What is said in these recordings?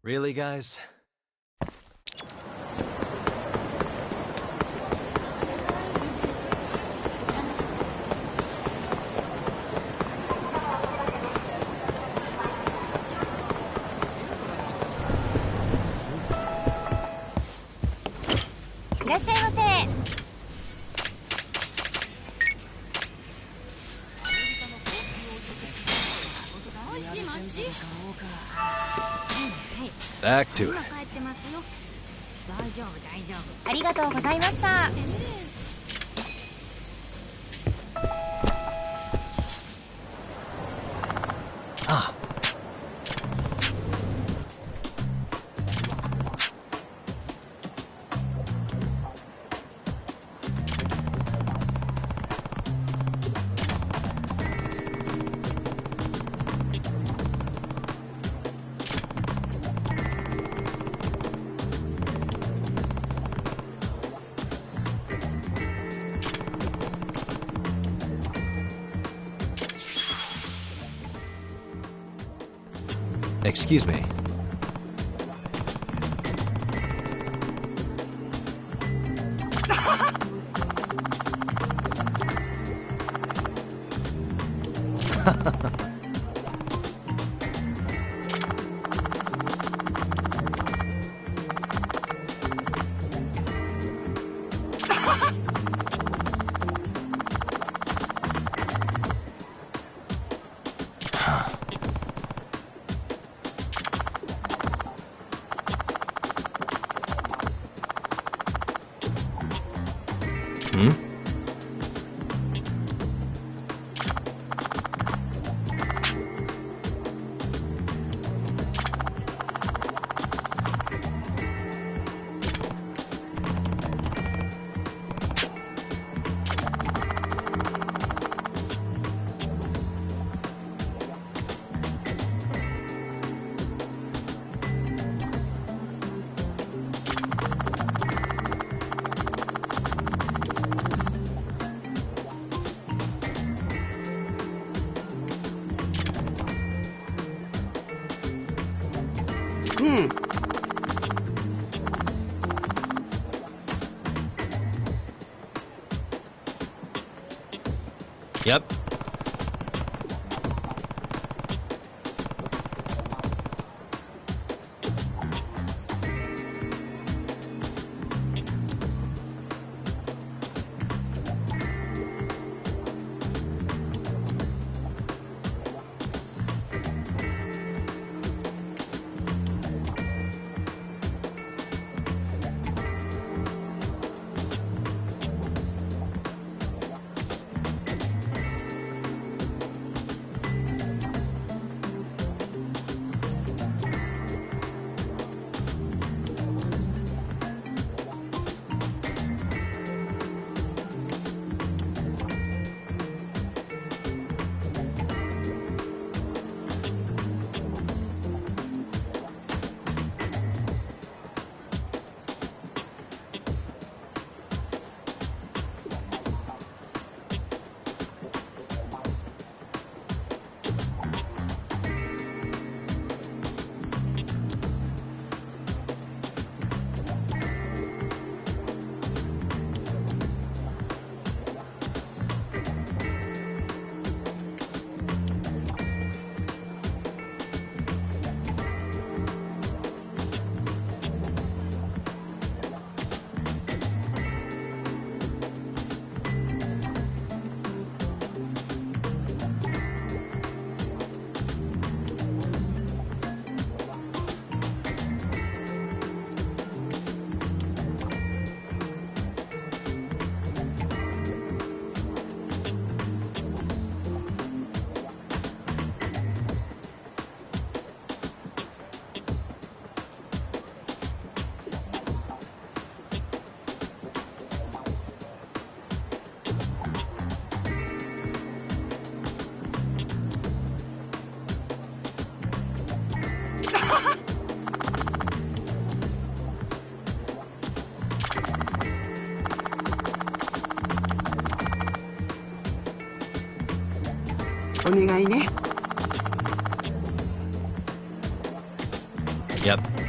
Really, guys?いらっしゃいませ。Back to it. ありがとうございました。Ah. Excuse me. Hmm? Yep. お願いね。Yep.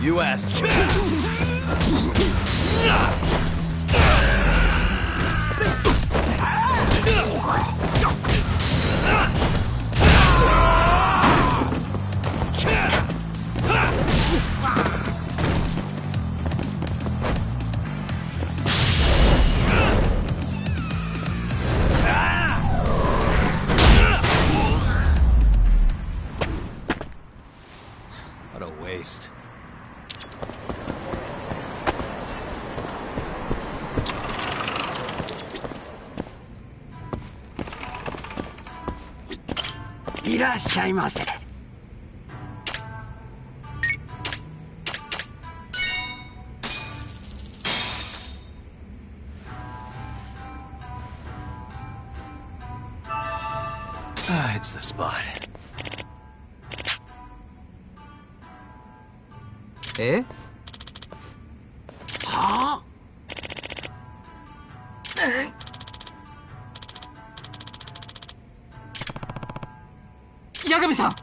You asked for it. What a waste.いらっしゃいませ。Ah, it's the spot. え？はあ？八神さん。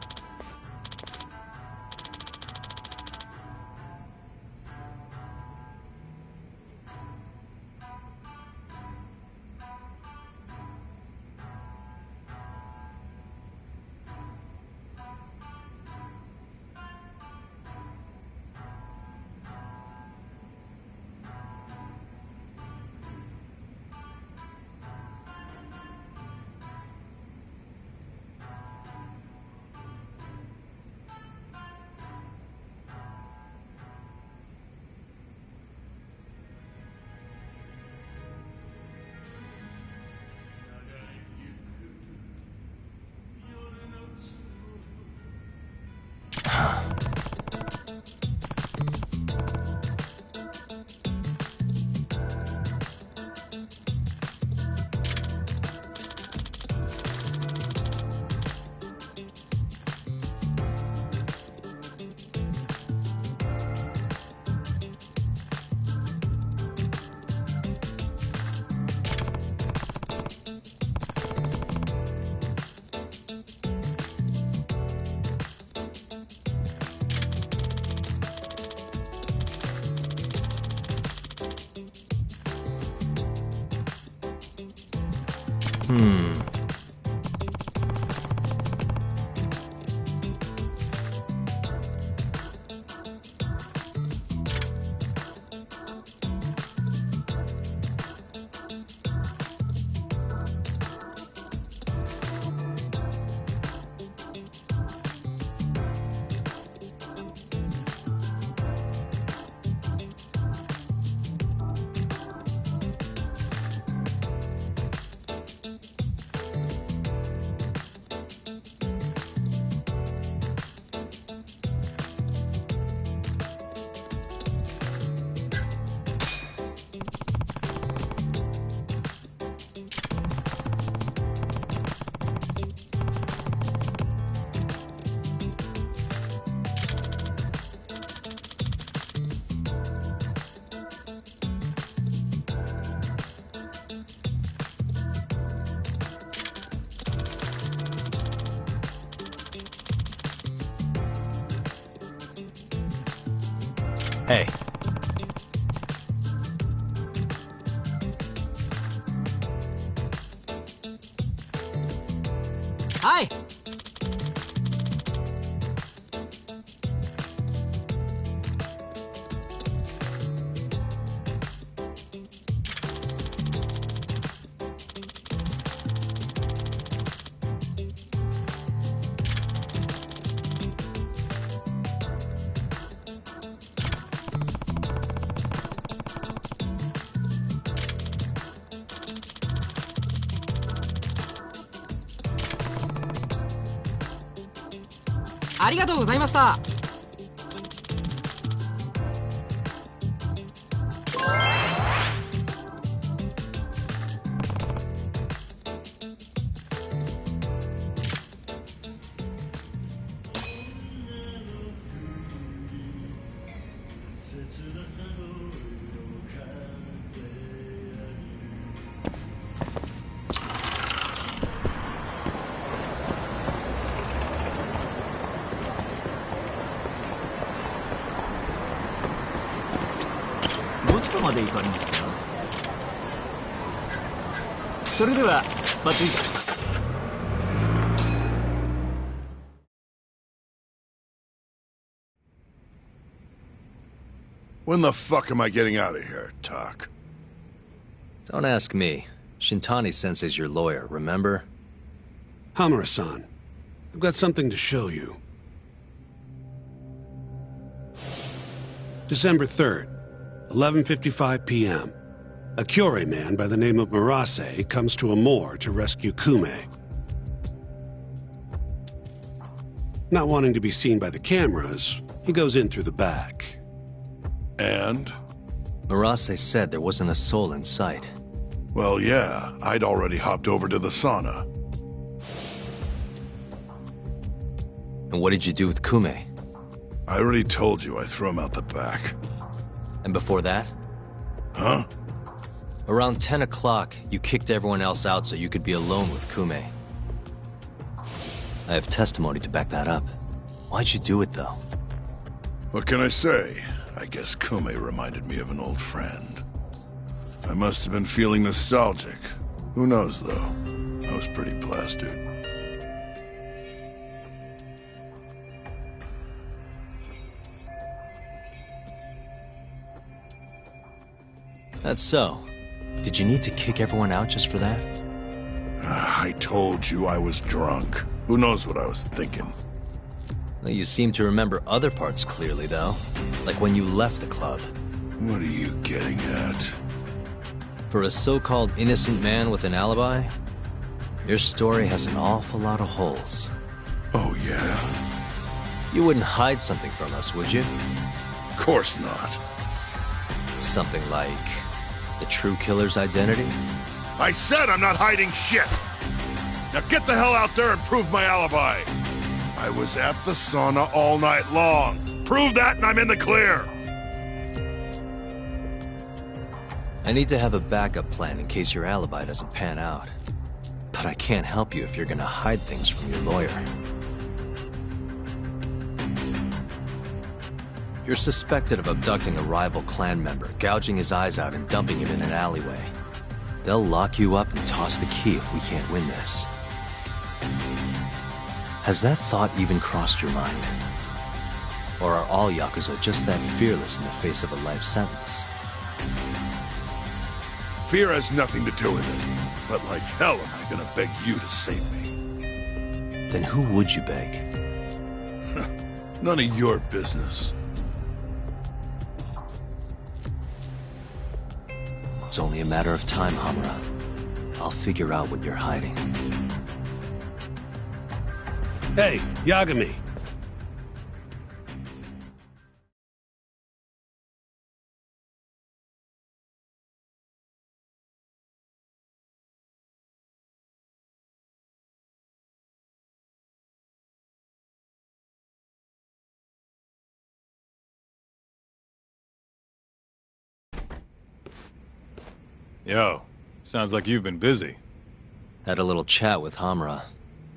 Hey. はい。ありがとうございました。まで行かれますか？それでは出発いたします。When the fuck am I getting out of here, Tak? Don't ask me. Shintani-sensei's your lawyer, remember? Hamura-san, I've got something to show you. December 3rd, 11:55 p.m. A Kyorei man by the name of Murase comes to a moor to rescue Kume. Not wanting to be seen by the cameras, he goes in through the back. And? Murase said there wasn't a soul in sight. Well, yeah, I'd already hopped over to the sauna. And what did you do with Kume? I already told you I threw him out the back. And before that? Huh? Around 10 o'clock, you kicked everyone else out so you could be alone with Kume. I have testimony to back that up. Why'd you do it, though? What can I say? I guess Kume reminded me of an old friend. I must have been feeling nostalgic. Who knows, though? I was pretty plastered. That's so. Did you need to kick everyone out just for that? I told you I was drunk. Who knows what I was thinking? Well, you seem to remember other parts clearly, though. Like when you left the club. What are you getting at? For a so-called innocent man with an alibi, your story has an awful lot of holes. Oh, yeah? You wouldn't hide something from us, would you? Of course not. Something like the true killer's identity? I said I'm not hiding shit! Now get the hell out there and prove my alibi! I was at the sauna all night long. Prove that and I'm in the clear! I need to have a backup plan in case your alibi doesn't pan out. But I can't help you if you're gonna hide things from your lawyer. You're suspected of abducting a rival clan member, gouging his eyes out and dumping him in an alleyway. They'll lock you up and toss the key if we can't win this. Has that thought even crossed your mind? Or are all Yakuza just that fearless in the face of a life sentence? Fear has nothing to do with it. But like hell am I gonna beg you to save me? Then who would you beg? None of your business. It's only a matter of time, Hamura. I'll figure out what you're hiding. Hey, Yagami. Yo, sounds like you've been busy. Had a little chat with Hamura.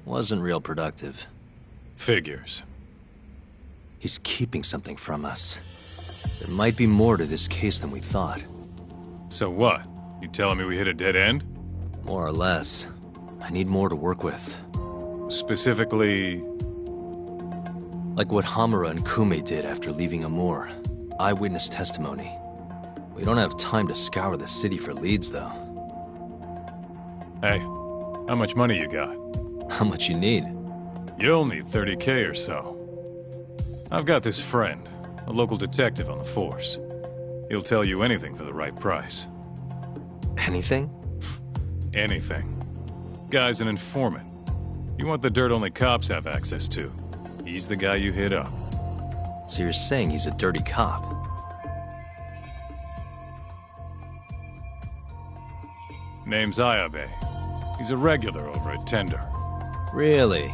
Wasn't real productive. Figures. He's keeping something from us. There might be more to this case than we thought. So what? You telling me we hit a dead end? More or less. I need more to work with. Specifically... Like what Hamura and Kume did after leaving Amur. Eyewitness testimony. We don't have time to scour the city for leads, though. Hey, how much money you got? How much you need? You'll need 30K or so. I've got this friend, a local detective on the force. He'll tell you anything for the right price. Anything? Anything. Guy's an informant. You want the dirt only cops have access to. He's the guy you hit up. So you're saying he's a dirty cop? Name's Ayabe. He's a regular over at Tender. Really?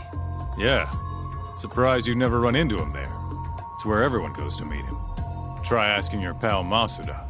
Yeah. Surprised you'd never run into him there. It's where everyone goes to meet him. Try asking your pal Masuda.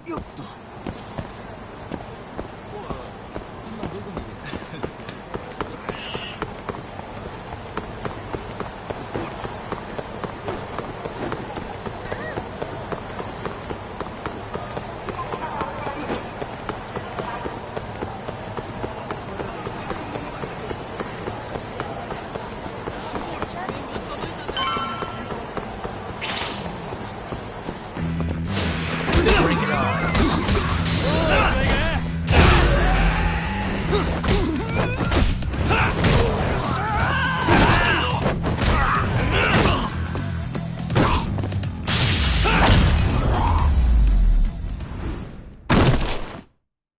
よっと。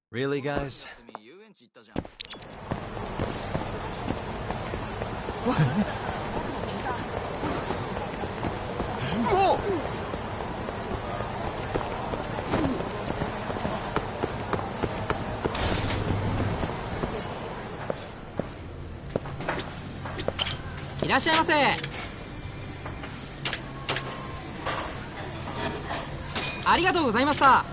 Really, guys?いらっしゃいませ。ありがとうございました。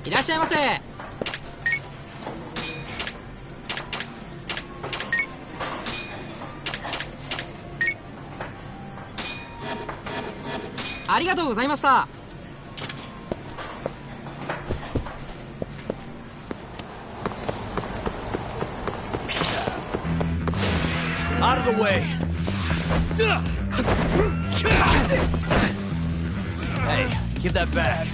いらっしゃいませ。ありがとうございました。Out of the way! Hey, give that back.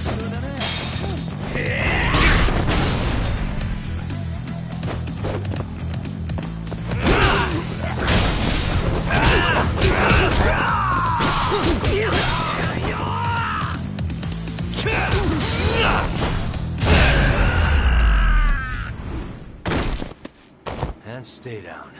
And stay down.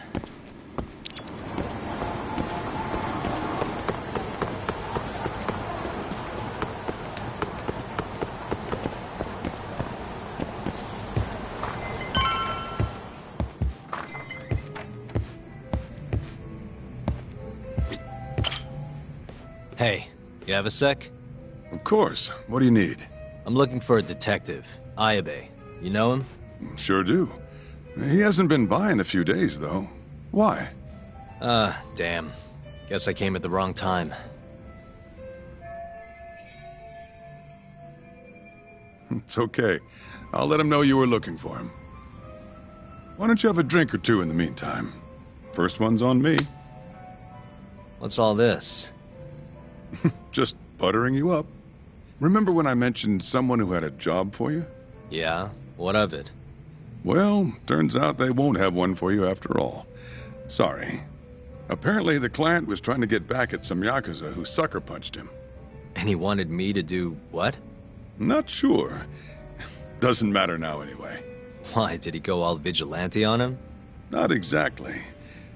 Hey, you have a sec? Of course. What do you need? I'm looking for a detective, Ayabe. You know him? Sure do. He hasn't been by in a few days, though. Why? Damn. Guess I came at the wrong time. It's okay. I'll let him know you were looking for him. Why don't you have a drink or two in the meantime? First one's on me. What's all this? Just buttering you up. Remember when I mentioned someone who had a job for you? Yeah? What of it? Well, turns out they won't have one for you after all. Sorry. Apparently the client was trying to get back at some Yakuza who sucker punched him. And he wanted me to do what? Not sure. Doesn't matter now anyway. Why, did he go all vigilante on him? Not exactly.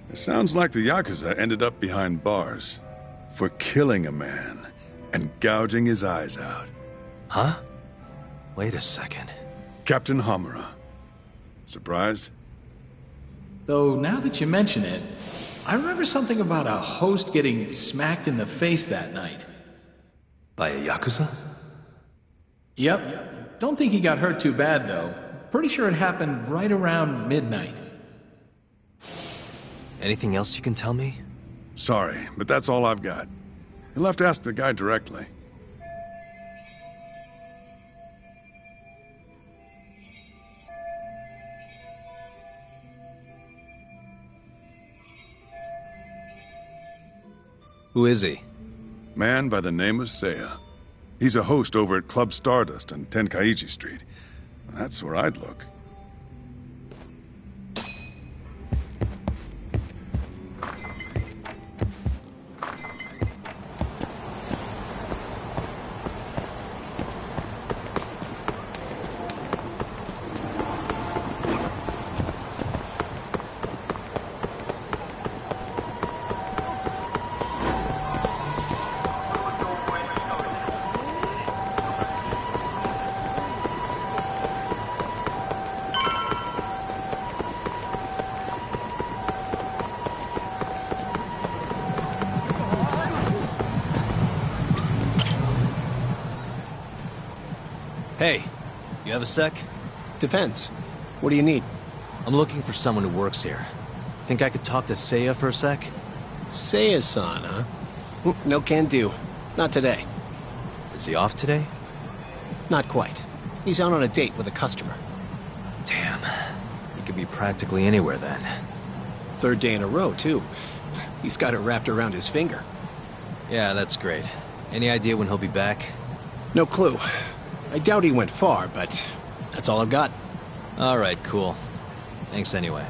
It sounds like the Yakuza ended up behind bars for killing a man and gouging his eyes out. Huh? Wait a second. Captain Hamura. Surprised? Though, now that you mention it, I remember something about a host getting smacked in the face that night. By a Yakuza? Yep. Don't think he got hurt too bad, though. Pretty sure it happened right around midnight. Anything else you can tell me? Sorry, but that's all I've got. You'll have to ask the guy directly. Who is he? Man by the name of Seiya. He's a host over at Club Stardust on Tenkaichi Street. That's where I'd look. Hey, you have a sec? Depends. What do you need? I'm looking for someone who works here. Think I could talk to Seiya for a sec? Seiya-san, huh? No can do. Not today. Is he off today? Not quite. He's out on a date with a customer. Damn. He could be practically anywhere then. Third day in a row, too. He's got it wrapped around his finger. Yeah, that's great. Any idea when he'll be back? No clue. I doubt he went far, but that's all I've got. Alright, cool. Thanks anyway.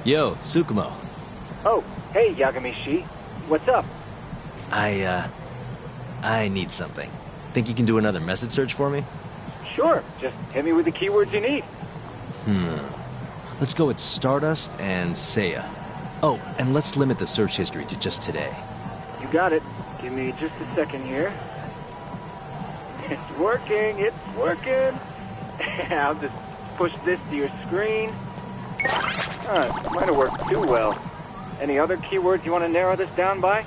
Yo, Tsukumo. Oh, hey, Yagami-shi. What's up? I need something. Think you can do another message search for me? Sure, just hit me with the keywords you need. Let's go with Stardust and Seiya. Oh, and let's limit the search history to just today. You got it. Give me just a second here. It's working, it's working. I'll just push this to your screen. Might have worked too well. Any other keywords you want to narrow this down by?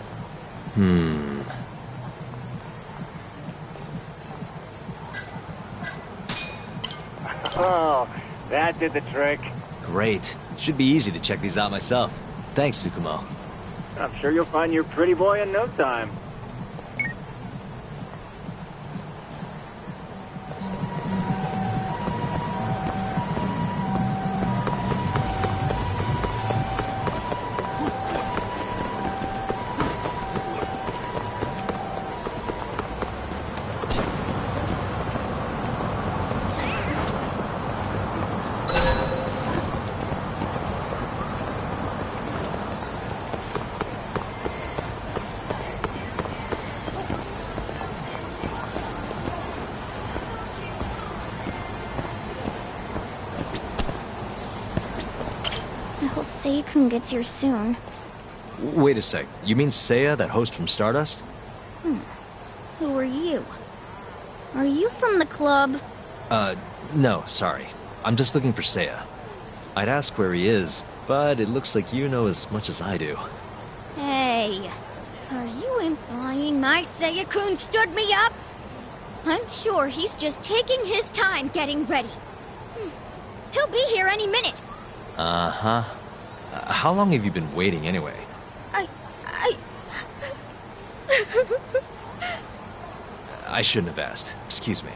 Oh, that did the trick. Great. Should be easy to check these out myself. Thanks, Tsukumo. I'm sure you'll find your pretty boy in no time. I hope Seiya-kun gets here soon. Wait a sec. You mean Seiya, that host from Stardust? Who are you? Are you from the club? No, sorry. I'm just looking for Seiya. I'd ask where he is, but it looks like you know as much as I do. Hey, are you implying my Seiya-kun stood me up? I'm sure he's just taking his time getting ready. He'll be here any minute. Uh-huh. How long have you been waiting anyway? I shouldn't have asked. Excuse me.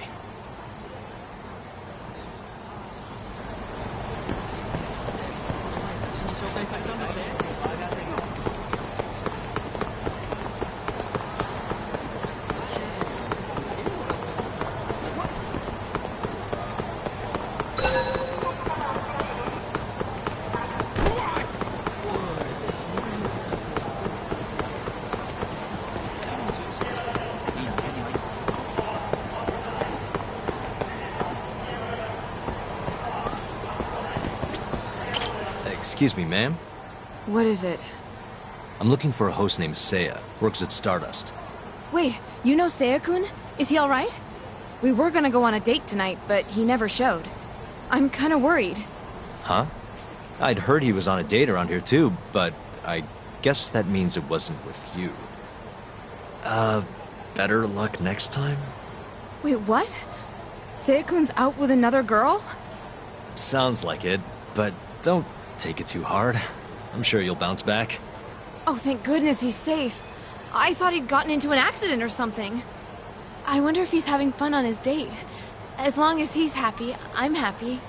Excuse me, ma'am? What is it? I'm looking for a host named Seiya. Works at Stardust. Wait, you know Seiya-kun? Is he alright? We were gonna go on a date tonight, but he never showed. I'm kinda worried. Huh? I'd heard he was on a date around here too, but I guess that means it wasn't with you. Better luck next time? Wait, what? Seiya-kun's out with another girl? Sounds like it, but don't take it too hard. I'm sure you'll bounce back. Oh, thank goodness he's safe. I thought he'd gotten into an accident or something. I wonder if he's having fun on his date. As long as he's happy, I'm happy.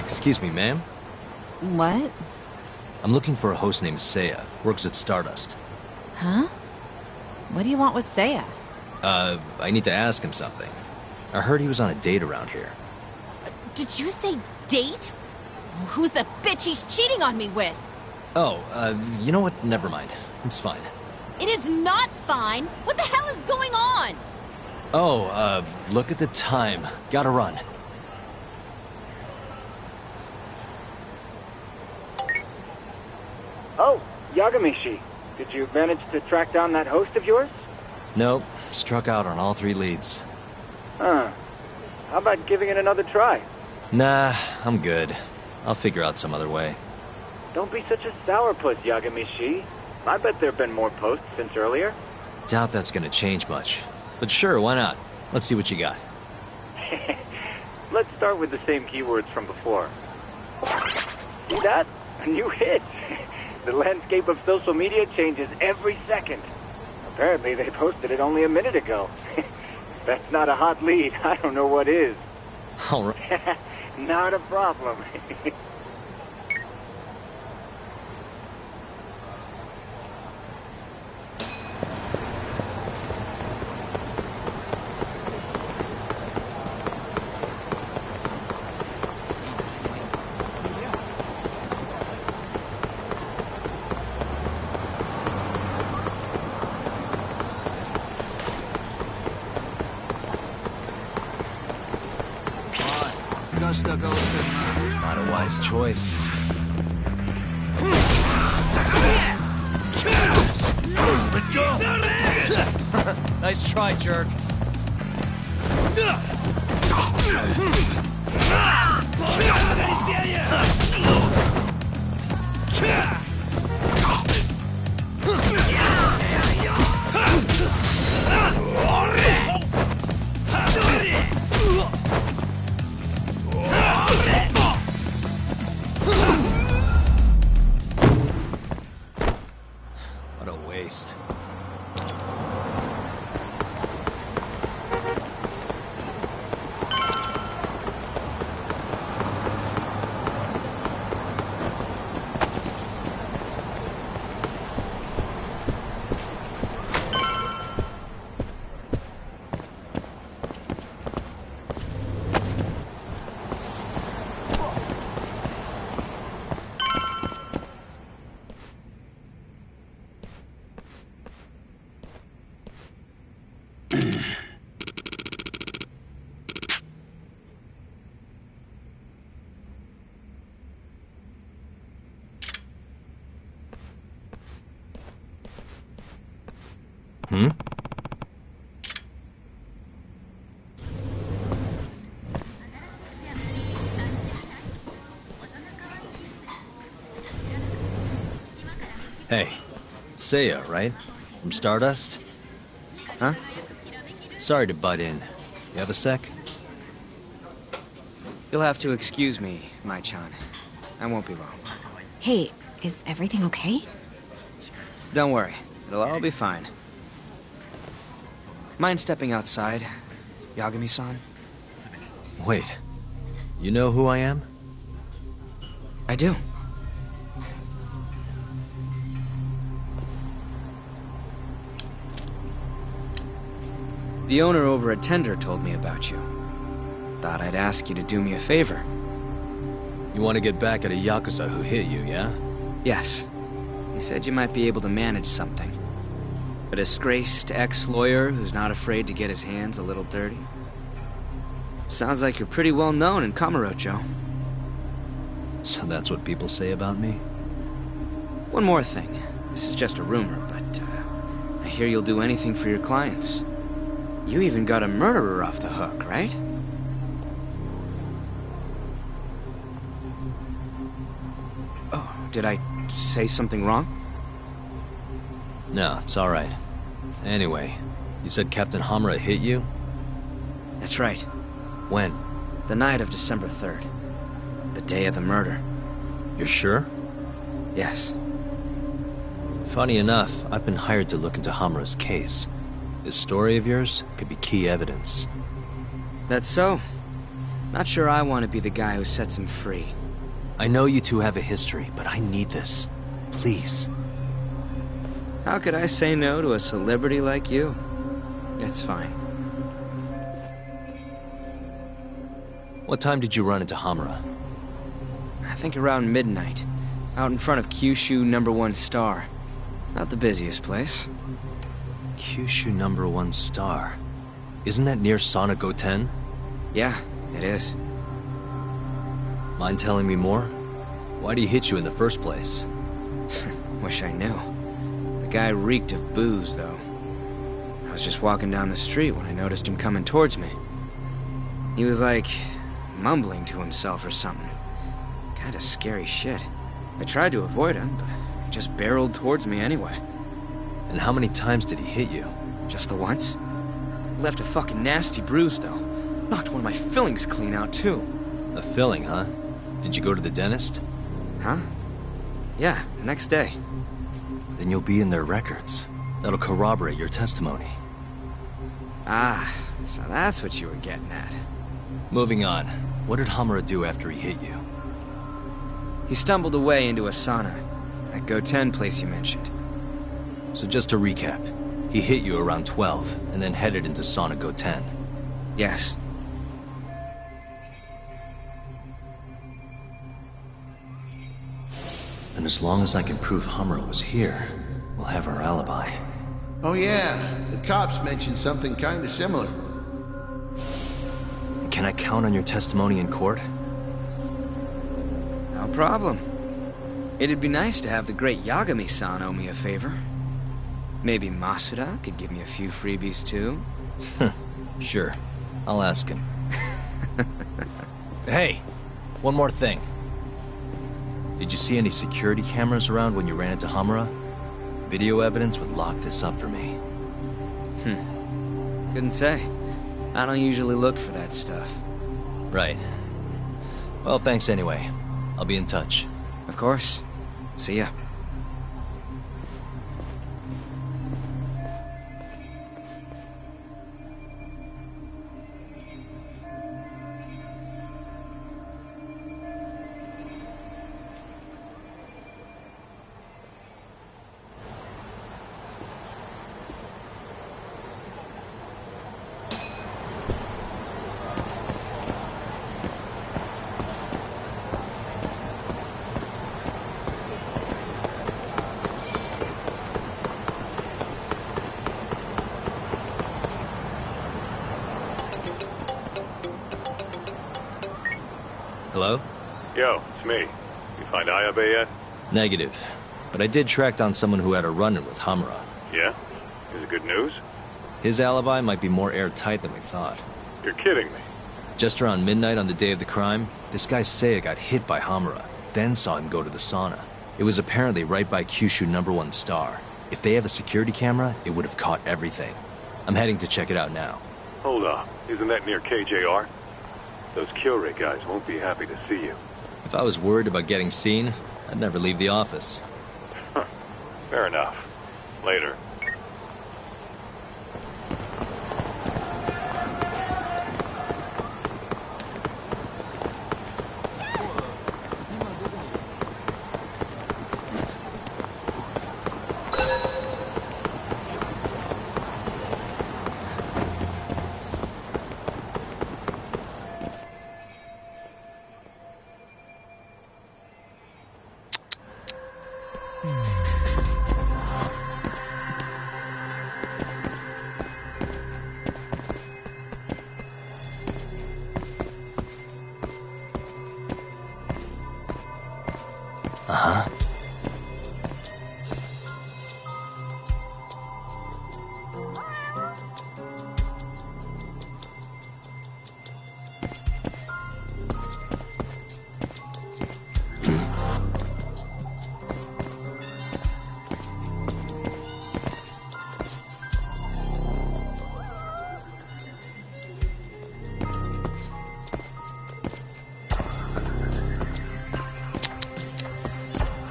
Excuse me, ma'am? What? I'm looking for a host named Seiya. Works at Stardust. Huh? What do you want with Seiya? I need to ask him something. I heard he was on a date around here. Did you say date? Who's the bitch he's cheating on me with? Oh, you know what? Never mind. It's fine. It is not fine. What the hell is going on? Oh, look at the time. Gotta run. Oh, Yagamishi. Did you manage to track down that host of yours? Nope. Struck out on all 3 leads. Huh. How about giving it another try? Nah, I'm good. I'll figure out some other way. Don't be such a sourpuss, Yagamishi. I bet there have been more posts since earlier. Doubt that's gonna change much. But sure, why not? Let's see what you got. Let's start with the same keywords from before. See that? A new hit. The landscape of social media changes every second. Apparently they posted it only a minute ago. If that's not a hot lead, I don't know what is. All right. Not a problem. Not a wise choice. Let go! Nice try, jerk. What a waste. Hmm? Hey, Seiya, right? From Stardust? Huh? Sorry to butt in. You have a sec? You'll have to excuse me, Mai-chan. I won't be long. Hey, is everything okay? Don't worry. It'll all be fine. Mind stepping outside, Yagami-san? Wait. You know who I am? I do. The owner over at Tender told me about you. Thought I'd ask you to do me a favor. You want to get back at a Yakuza who hit you, yeah? Yes. He said you might be able to manage something. A disgraced ex-lawyer who's not afraid to get his hands a little dirty. Sounds like you're pretty well known in Kamurocho. So that's what people say about me? One more thing. This is just a rumor, but I hear you'll do anything for your clients. You even got a murderer off the hook, right? Oh, did I say something wrong? No, it's all right. Anyway, you said Captain Hamura hit you? That's right. When? The night of December 3rd. The day of the murder. You're sure? Yes. Funny enough, I've been hired to look into Hamura's case. This story of yours could be key evidence. That's so. Not sure I want to be the guy who sets him free. I know you two have a history, but I need this. Please. How could I say no to a celebrity like you? It's fine. What time did you run into Hamura? I think around midnight. Out in front of Kyushu #1 Star. Not the busiest place. Kyushu #1 Star. Isn't that near Sana Goten? Yeah, it is. Mind telling me more? Why'd he hit you in the first place? Wish I knew. The guy reeked of booze, though. I was just walking down the street when I noticed him coming towards me. He was like, mumbling to himself or something. Kinda scary shit. I tried to avoid him, but he just barreled towards me anyway. And how many times did he hit you? Just the once. Left a fucking nasty bruise, though. Knocked one of my fillings clean out, too. A filling, huh? Did you go to the dentist? Huh? Yeah, the next day. Then you'll be in their records. That'll corroborate your testimony. Ah, so that's what you were getting at. Moving on. What did Hamura do after he hit you? He stumbled away into a sauna. That Goten place you mentioned. So just to recap, he hit you around 12, and then headed into Sana Goten. Yes. And as long as I can prove Hamura was here, we'll have our alibi. Oh yeah, the cops mentioned something kinda similar. And can I count on your testimony in court? No problem. It'd be nice to have the great Yagami-san owe me a favor. Maybe Masuda could give me a few freebies too? Sure. I'll ask him. Hey! One more thing. Did you see any security cameras around when you ran into Hamura? Video evidence would lock this up for me. Couldn't say. I don't usually look for that stuff. Right. Well, thanks anyway. I'll be in touch. Of course. See ya. Hello? Yo, it's me. You find Ayabe yet? Negative. But I did track down someone who had a run-in with Hamura. Yeah? Is it good news? His alibi might be more airtight than we thought. You're kidding me. Just around midnight on the day of the crime, this guy Seiya got hit by Hamura, then saw him go to the sauna. It was apparently right by Kyushu #1 Star. If they have a security camera, it would have caught everything. I'm heading to check it out now. Hold up. Isn't that near KJR? Those Kyorei guys won't be happy to see you. If I was worried about getting seen, I'd never leave the office. Fair enough. Later. Uh-huh.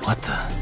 What the?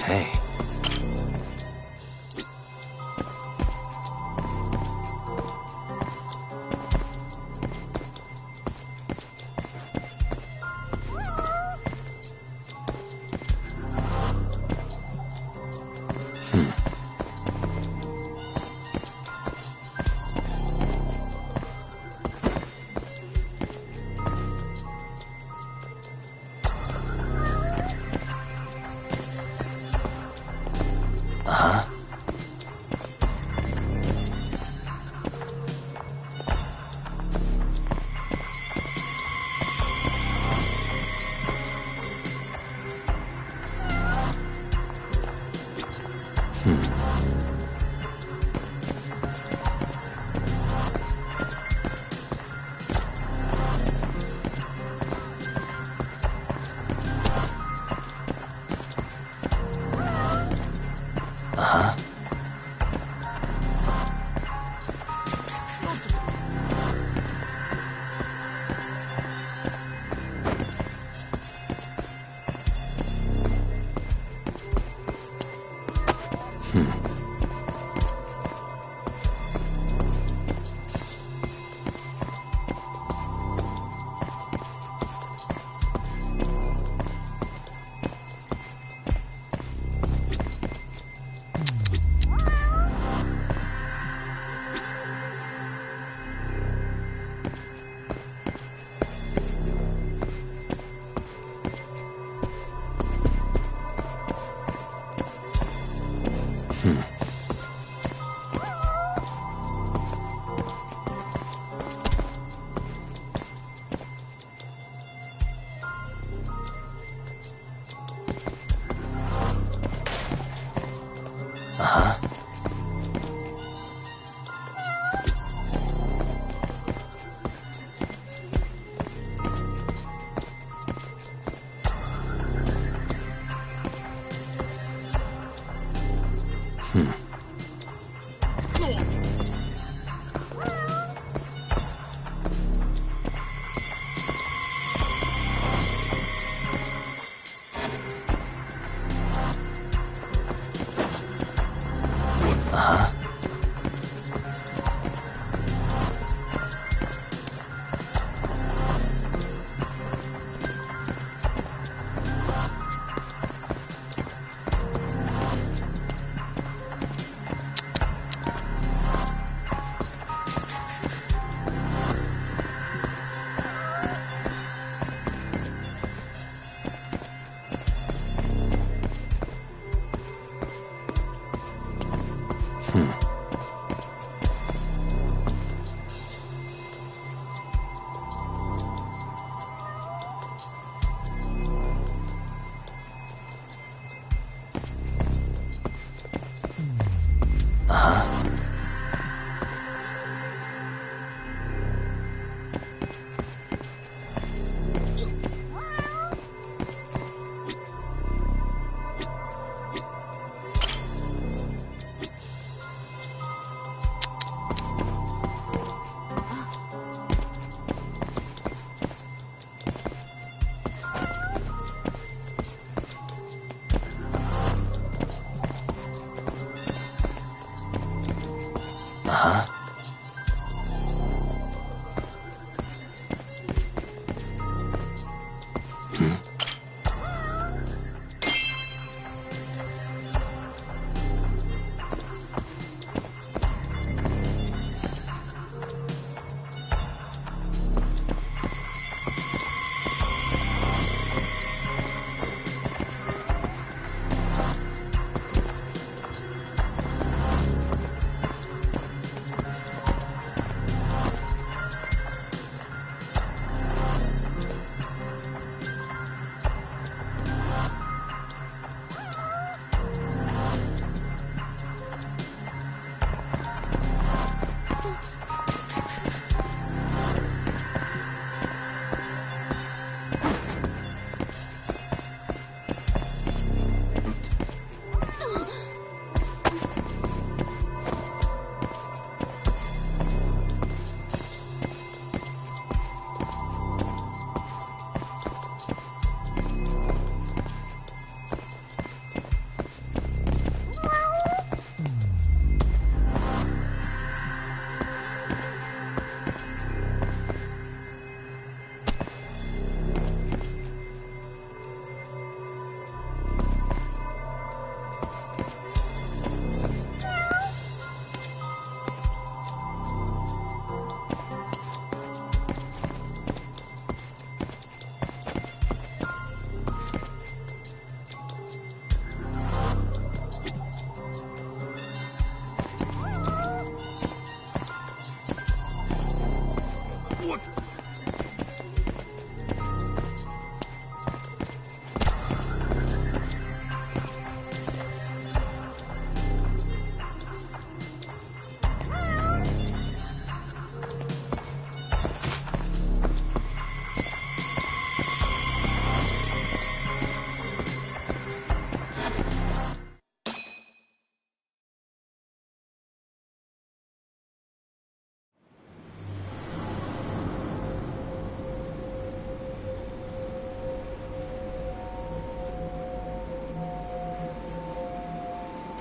Hey.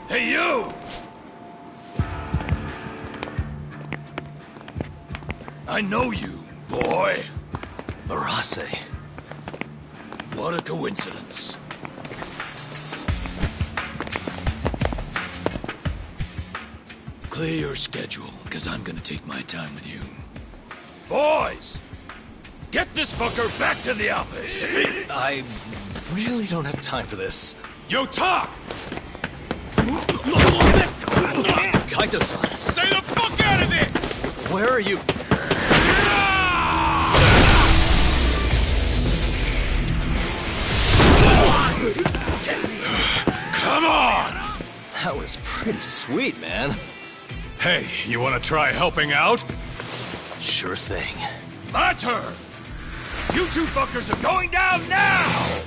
Hey, you! I know you, boy. Marase. What a coincidence. Clear your schedule, because I'm gonna take my time with you. Boys! Get this fucker back to the office! I really don't have time for this. Yo, talk! Kaito-san! Stay the fuck out of this! Where are you? Come on! That was pretty sweet, man. Hey, you wanna try helping out? Sure thing. My turn! You two fuckers are going down now!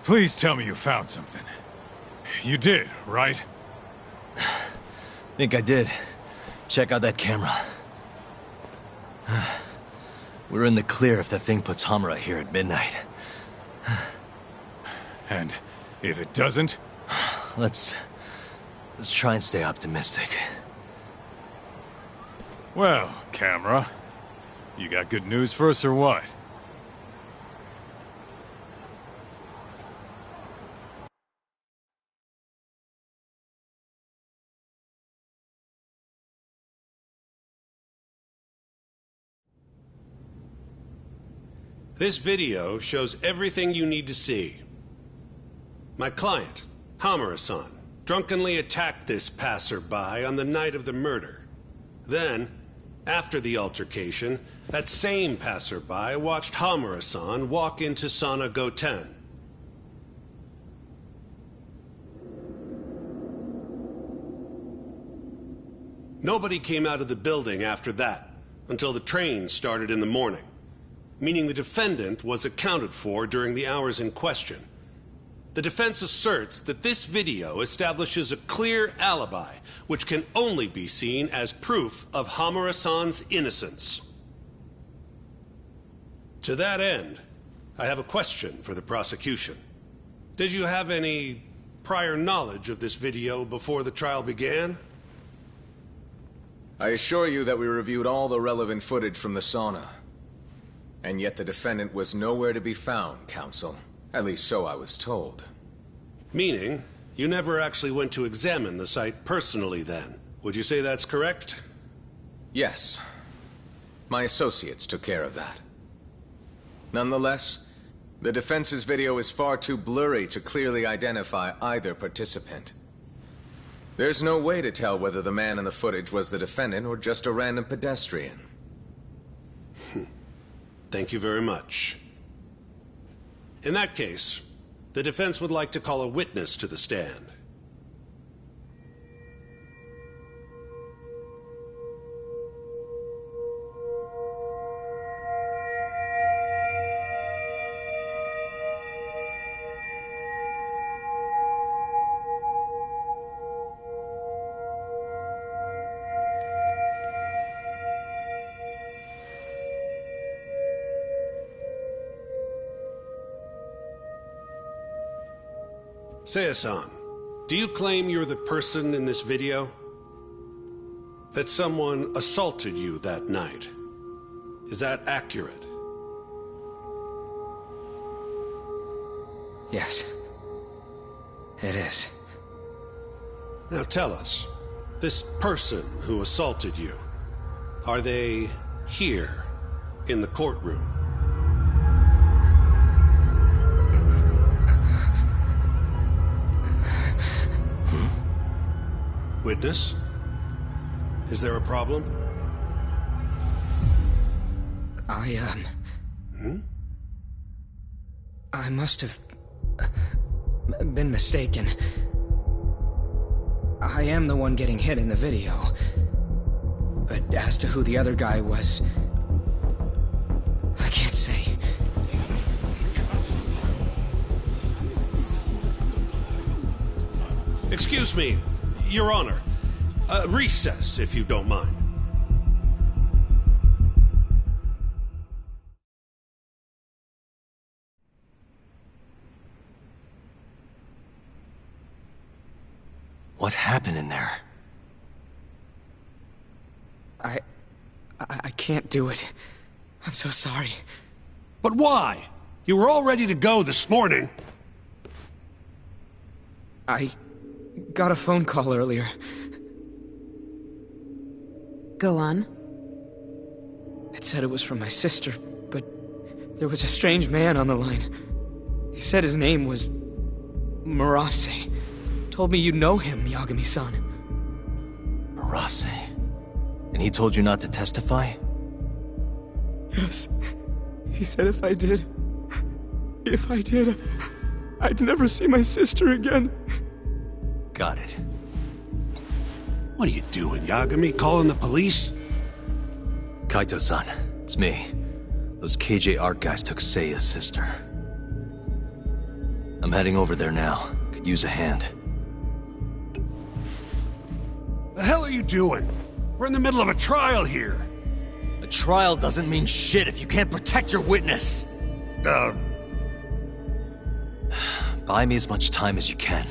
Please tell me you found something. You did, right? Think I did. Check out that camera. We're in the clear if that thing puts Hamura here at midnight. And if it doesn't? Let's try and stay optimistic. Well, camera, you got good news for us or what? This video shows everything you need to see. My client, Hamura-san, drunkenly attacked this passerby on the night of the murder. Then, after the altercation, that same passerby watched Hamura-san walk into Sauna Goten. Nobody came out of the building after that, until the train started in the morning, meaning the defendant was accounted for during the hours in question. The defense asserts that this video establishes a clear alibi, which can only be seen as proof of Hamura-san's innocence. To that end, I have a question for the prosecution. Did you have any prior knowledge of this video before the trial began? I assure you that we reviewed all the relevant footage from the sauna. And yet the defendant was nowhere to be found, counsel. At least so I was told. Meaning, you never actually went to examine the site personally then. Would you say that's correct? Yes. My associates took care of that. Nonetheless, the defense's video is far too blurry to clearly identify either participant. There's no way to tell whether the man in the footage was the defendant or just a random pedestrian. Thank you very much. In that case, the defense would like to call a witness to the stand. Seiya-san, do you claim you're the person in this video? That someone assaulted you that night? Is that accurate? Yes. It is. Now tell us, this person who assaulted you, are they here in the courtroom? Witness? Is there a problem? I must have been mistaken. I am the one getting hit in the video. But as to who the other guy was, I can't say. Excuse me, Your Honor. Recess, if you don't mind. What happened in there? I can't do it. I'm so sorry. But why? You were all ready to go this morning. I got a phone call earlier. Go on. It said it was from my sister, but there was a strange man on the line. He said his name was Murase. Told me you know him, Yagami-san. Murase? And he told you not to testify? Yes. He said if I did, I'd never see my sister again. Got it. What are you doing, Yagami? Calling the police? Kaito-san, it's me. Those KJ art guys took Seiya's sister. I'm heading over there now. Could use a hand. The hell are you doing? We're in the middle of a trial here. A trial doesn't mean shit if you can't protect your witness. Buy me as much time as you can.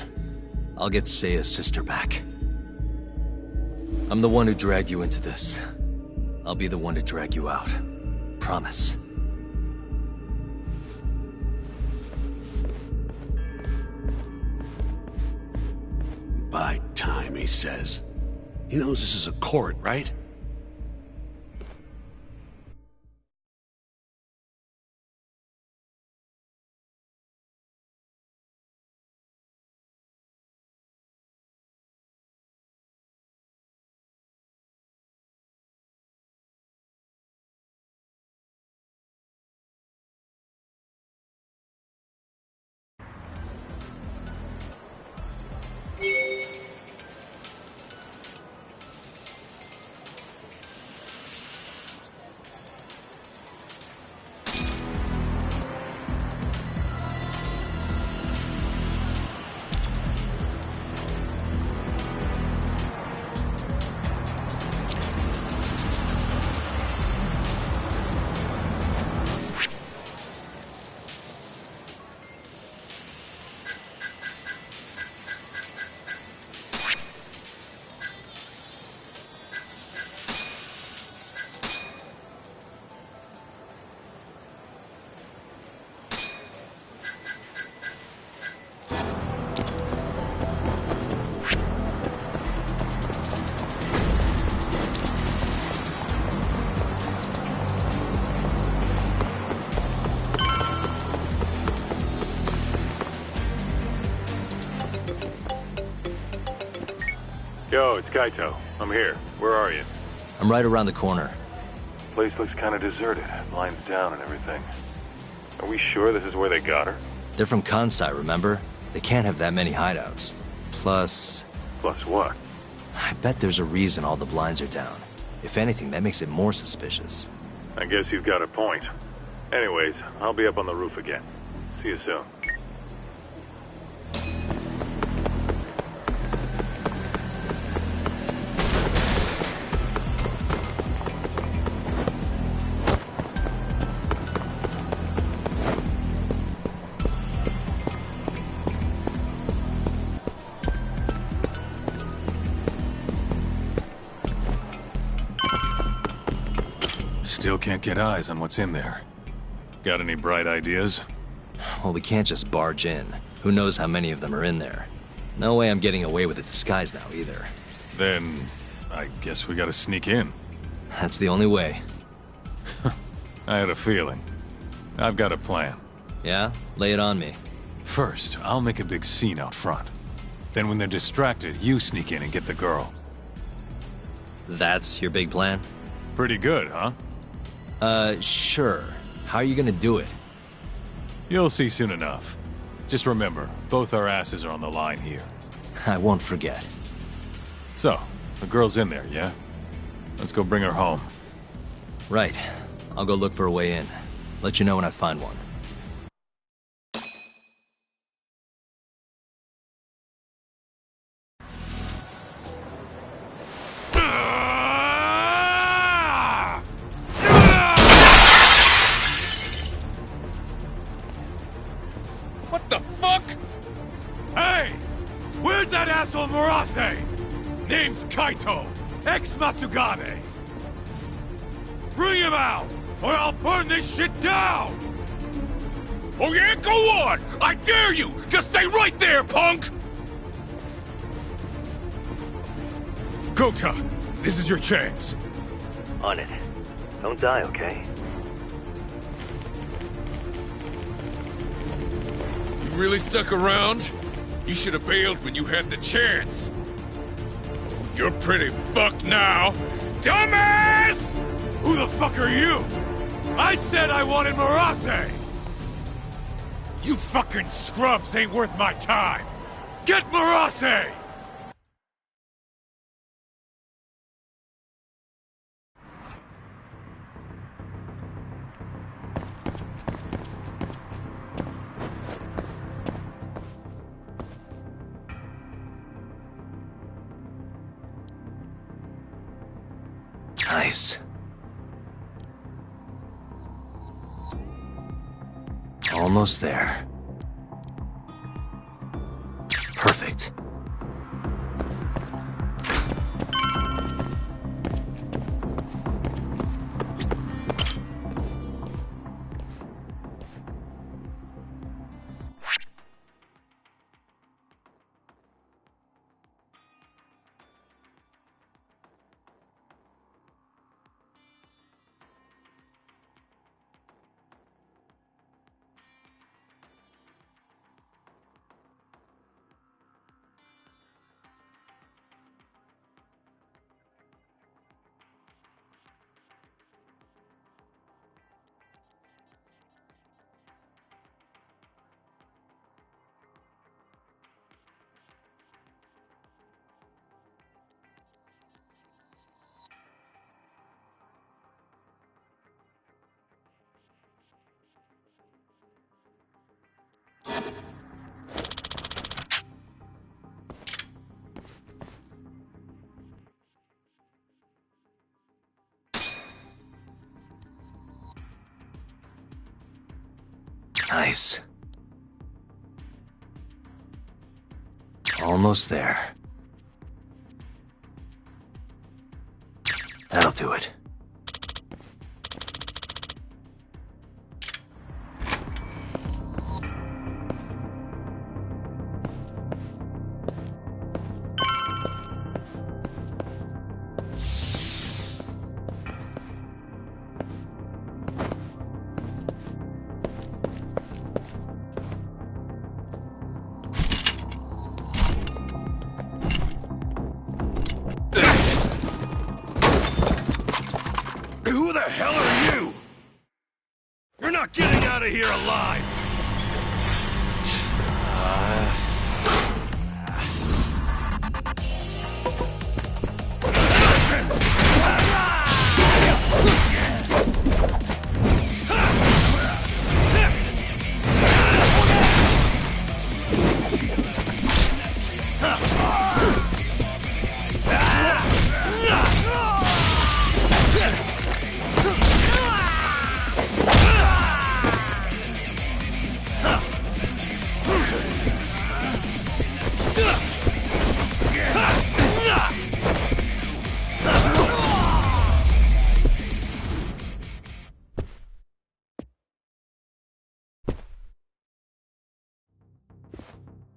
I'll get Seiya's sister back. I'm the one who dragged you into this. I'll be the one to drag you out. Promise. Buy time, he says. He knows this is a court, right? Yo, it's Kaito. I'm here. Where are you? I'm right around the corner. Place looks kind of deserted. Lines down and everything. Are we sure this is where they got her? They're from Kansai, remember? They can't have that many hideouts. Plus... Plus what? I bet there's a reason all the blinds are down. If anything, that makes it more suspicious. I guess you've got a point. Anyways, I'll be up on the roof again. See you soon. Still can't get eyes on what's in there. Got any bright ideas? Well, we can't just barge in. Who knows how many of them are in there? No way I'm getting away with a disguise now, either. Then, I guess we gotta sneak in. That's the only way. I had a feeling. I've got a plan. Yeah? Lay it on me. First, I'll make a big scene out front. Then when they're distracted, you sneak in and get the girl. That's your big plan? Pretty good, huh? Sure. How are you gonna do it? You'll see soon enough. Just remember, both our asses are on the line here. I won't forget. So, the girl's in there, yeah? Let's go bring her home. Right. I'll go look for a way in. Let you know when I find one. What the fuck? Hey! Where's that asshole Murase? Name's Kaito, ex-Matsugane. Bring him out, or I'll burn this shit down! Oh yeah? Go on! I dare you! Just stay right there, punk! Kota, this is your chance. On it. Don't die, okay? You really stuck around? You should have bailed when you had the chance. Oh, you're pretty fucked now. Dumbass! Who the fuck are you? I said I wanted Murase! You fucking scrubs ain't worth my time! Get Murase! Nice. Almost there. Perfect. Nice. Almost there. That'll do it. Who the hell are you? You're not getting out of here alive!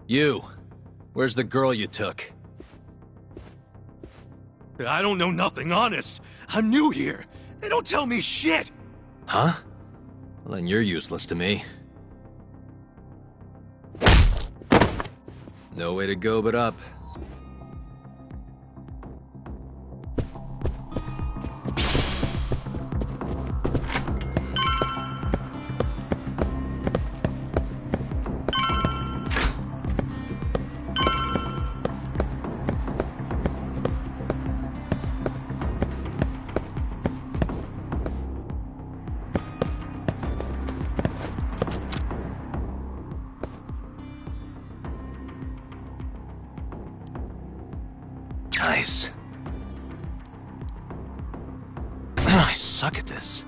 You. Where's the girl you took? I don't know nothing, honest. I'm new here. They don't tell me shit. Huh? Well, then you're useless to me. No way to go but up. Nice. I suck at this.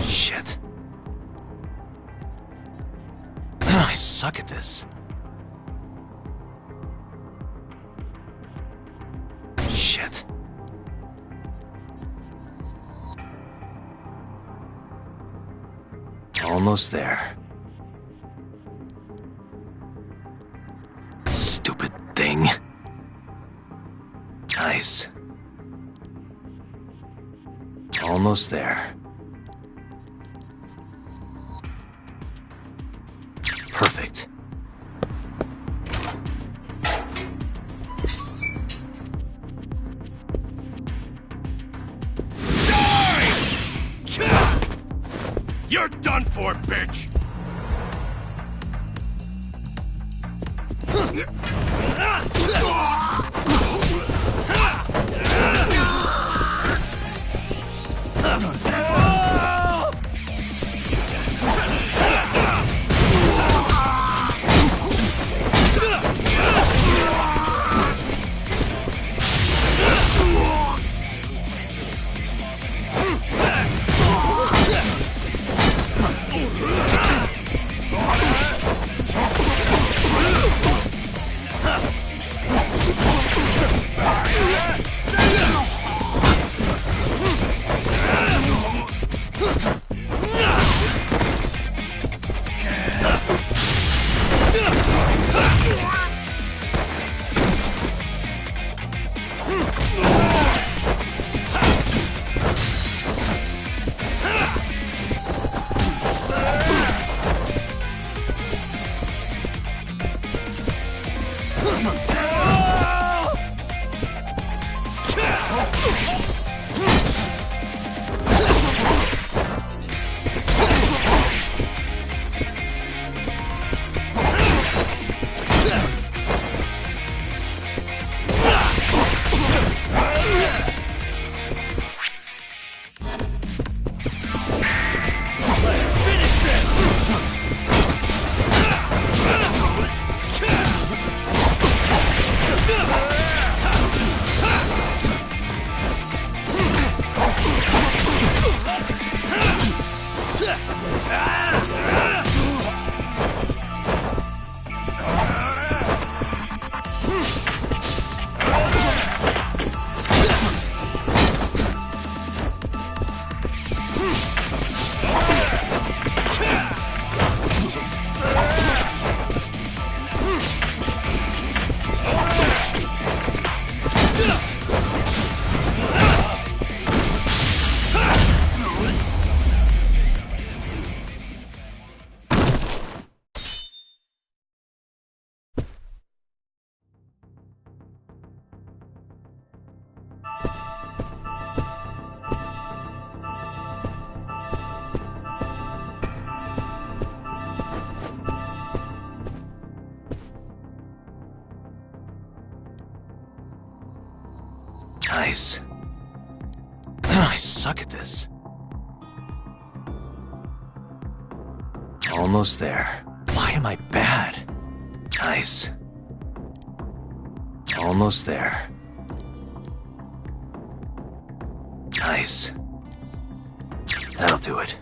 Shit. I suck at this. Shit. Almost there. Stupid thing. Nice. Almost there. Perfect. You're done for, bitch! Nice. I suck at this. Almost there. Why am I bad? Nice. Almost there. Nice. That'll do it.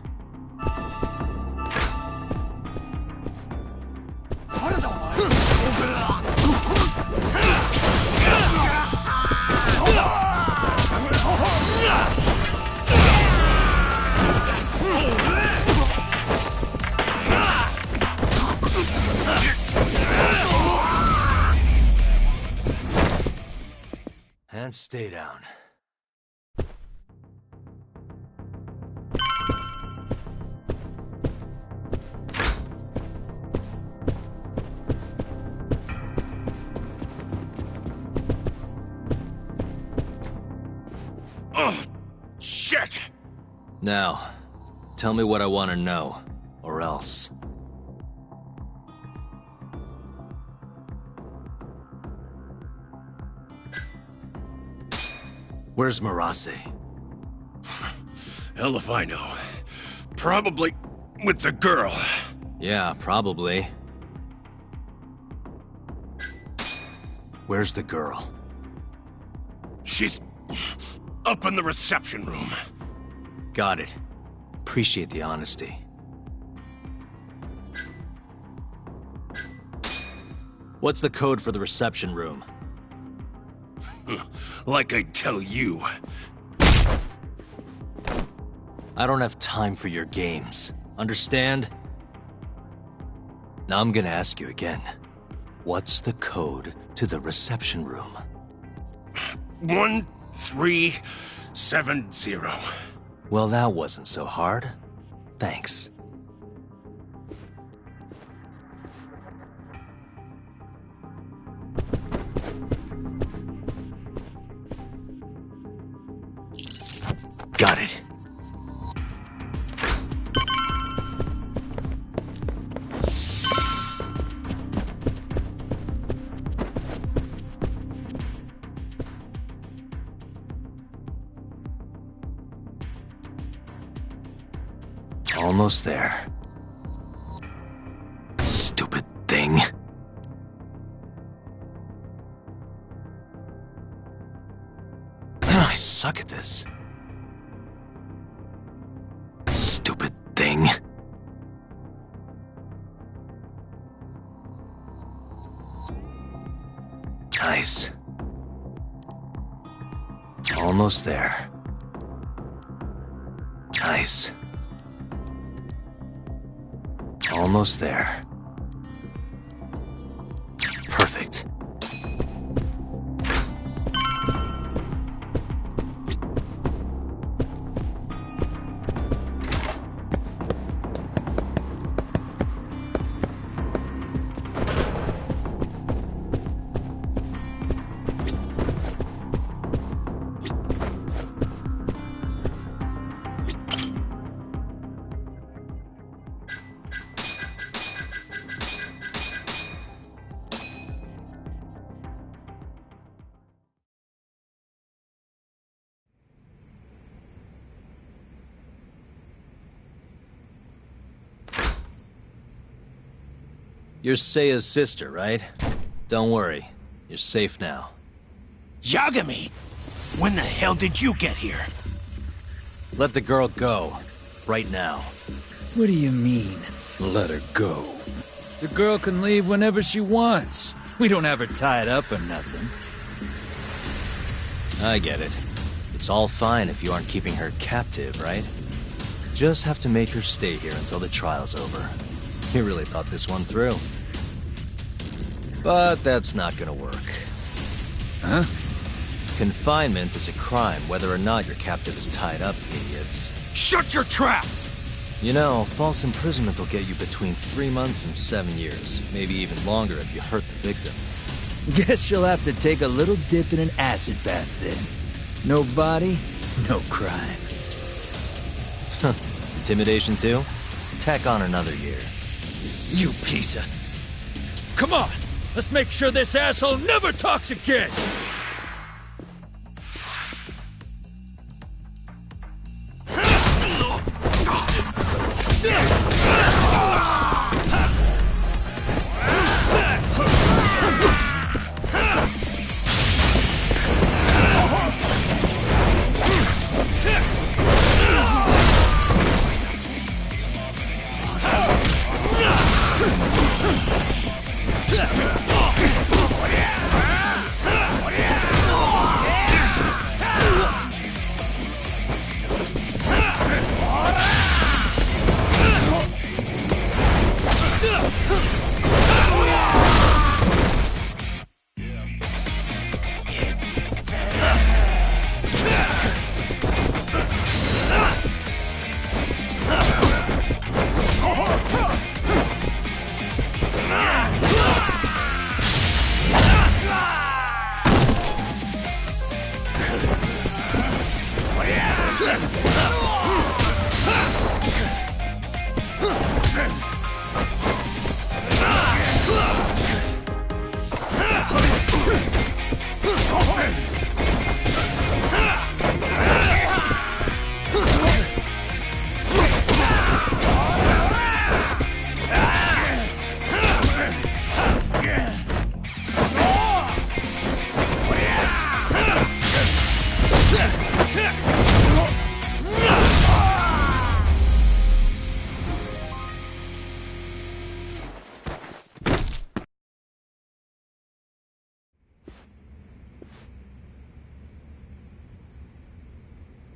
And stay down. Oh, shit! Now, tell me what I want to know, or else. Where's Marase? Hell if I know. Probably with the girl. Yeah, probably. Where's the girl? She's up in the reception room. Got it. Appreciate the honesty. What's the code for the reception room? Like I tell you. I don't have time for your games. Understand? Now I'm gonna ask you again. What's the code to the reception room? 1370. Well, that wasn't so hard. Thanks. Got it. Almost there. Stupid thing. I suck at this. Stupid thing. Nice. Almost there. Nice. Almost there. Perfect. You're Seiya's sister, right? Don't worry. You're safe now. Yagami! When the hell did you get here? Let the girl go. Right now. What do you mean, let her go? The girl can leave whenever she wants. We don't have her tied up or nothing. I get it. It's all fine if you aren't keeping her captive, right? Just have to make her stay here until the trial's over. You really thought this one through. But that's not gonna work. Huh? Confinement is a crime whether or not your captive is tied up, idiots. Shut your trap! You know, false imprisonment will get you between 3 months and 7 years. Maybe even longer if you hurt the victim. Guess she'll have to take a little dip in an acid bath then. No body, no crime. Intimidation too? Tack on another year. You piece of... Come on! Let's make sure this asshole never talks again!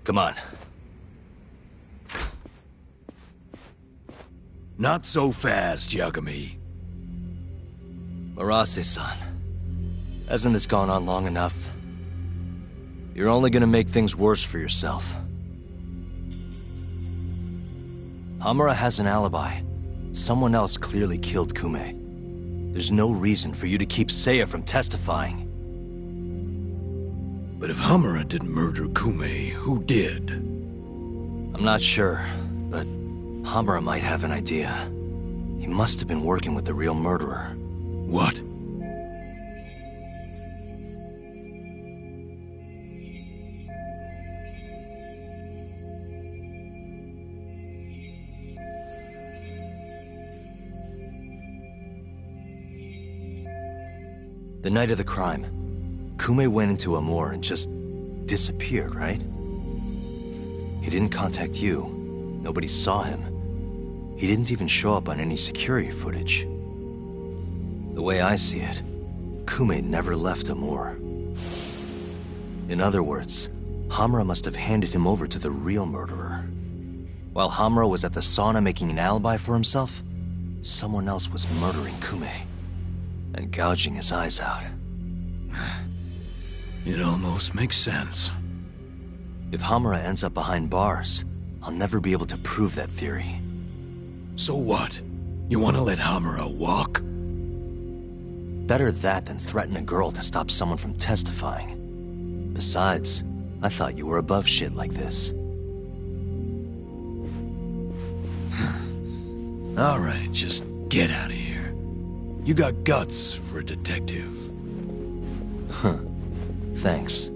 Come on. Not so fast, Yagami. Marase-san, hasn't this gone on long enough? You're only gonna make things worse for yourself. Hamura has an alibi. Someone else clearly killed Kume. There's no reason for you to keep Seiya from testifying. But if Hamura didn't murder Kume, who did? I'm not sure, but Hamura might have an idea. He must have been working with the real murderer. What? The night of the crime, Kume went into a moor and just disappeared, right? He didn't contact you. Nobody saw him. He didn't even show up on any security footage. The way I see it, Kume never left a moor. In other words, Hamura must have handed him over to the real murderer. While Hamura was at the sauna making an alibi for himself, someone else was murdering Kume and gouging his eyes out. It almost makes sense. If Hamura ends up behind bars, I'll never be able to prove that theory. So what? You want to let Hamura walk? Better that than threaten a girl to stop someone from testifying. Besides, I thought you were above shit like this. All right, just get out of here. You got guts for a detective. Huh. Thanks.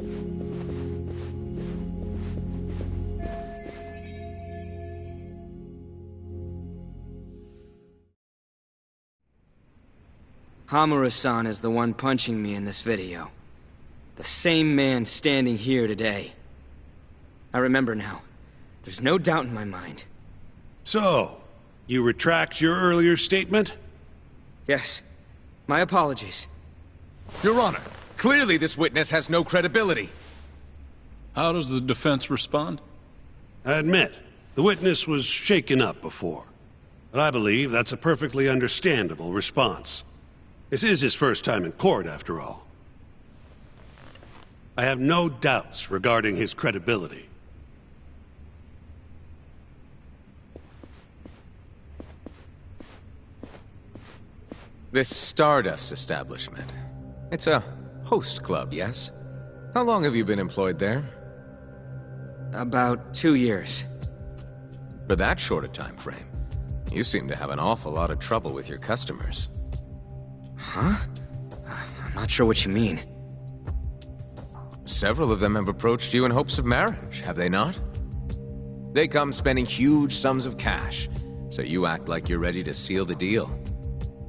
Hamura-san is the one punching me in this video. The same man standing here today. I remember now. There's no doubt in my mind. So, you retract your earlier statement? Yes. My apologies. Your Honor, clearly this witness has no credibility. How does the defense respond? I admit, the witness was shaken up before. But I believe that's a perfectly understandable response. This is his first time in court, after all. I have no doubts regarding his credibility. This Stardust establishment. It's a host club, yes? How long have you been employed there? About 2 years. For that short a time frame, you seem to have an awful lot of trouble with your customers. Huh? I'm not sure what you mean. Several of them have approached you in hopes of marriage, have they not? They come spending huge sums of cash, so you act like you're ready to seal the deal.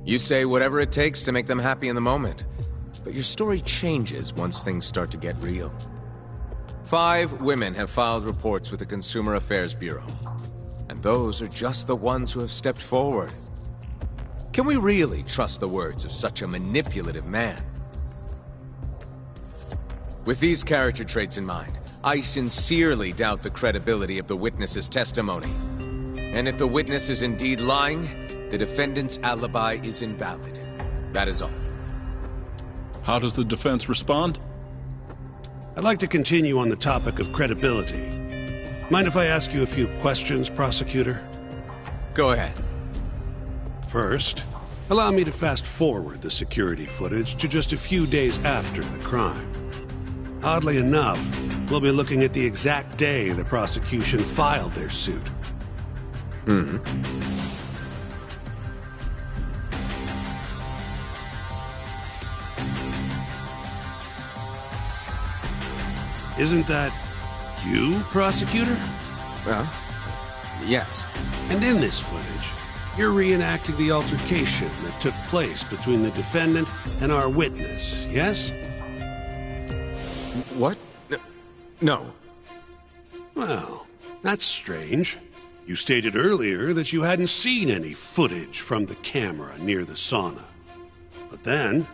You say whatever it takes to make them happy in the moment, but your story changes once things start to get real. 5 women have filed reports with the Consumer Affairs Bureau, and those are just the ones who have stepped forward. Can we really trust the words of such a manipulative man? With these character traits in mind, I sincerely doubt the credibility of the witness's testimony. And if the witness is indeed lying, the defendant's alibi is invalid. That is all. How does the defense respond? I'd like to continue on the topic of credibility. Mind if I ask you a few questions, prosecutor? Go ahead. First, allow me to fast forward the security footage to just a few days after the crime. Oddly enough, we'll be looking at the exact day the prosecution filed their suit. Isn't that you, prosecutor? Well, yes. And in this footage, you're reenacting the altercation that took place between the defendant and our witness, yes? What? No. Well, that's strange. You stated earlier that you hadn't seen any footage from the camera near the sauna. But then,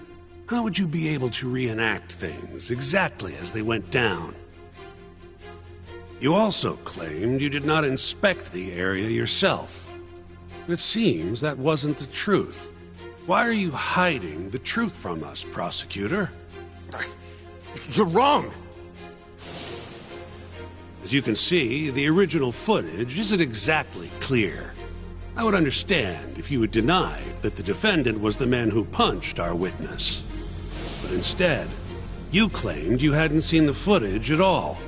how would you be able to reenact things exactly as they went down? You also claimed you did not inspect the area yourself. But it seems that wasn't the truth. Why are you hiding the truth from us, prosecutor? You're wrong! As you can see, the original footage isn't exactly clear. I would understand if you had denied that the defendant was the man who punched our witness. But instead, you claimed you hadn't seen the footage at all.